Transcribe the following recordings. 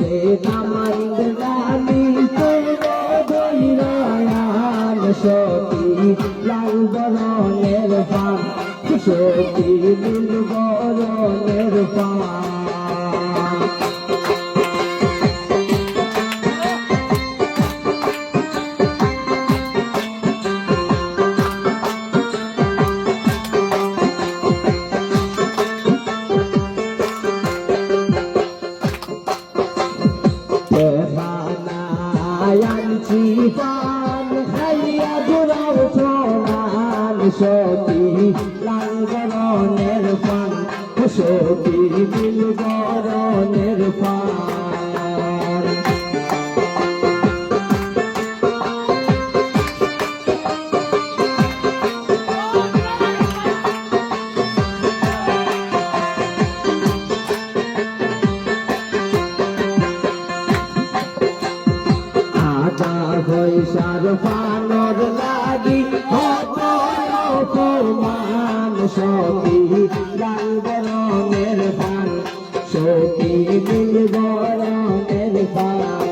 সে নামাইল রানী দয়াল সতী লাল বরণের পান সতী নীল বরণের পান আনছি পান খাইয়া দুরাও সোনান সতী লাল বরণের পান সতী নীল বরণের পান পয়সার পানর লাগি অপমান সতী লাল বরণের পান সতী নীল বরণের পান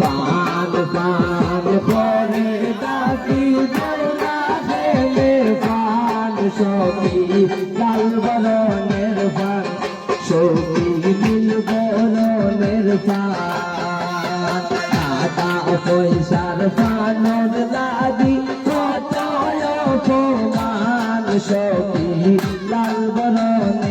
পান পান পরে ডাকি বরণা খেলে পান সতী লাল বরণের পান সতী নীল বরণের পান পয়সার পানর লাগি কত অপমান সতী লাল বরণ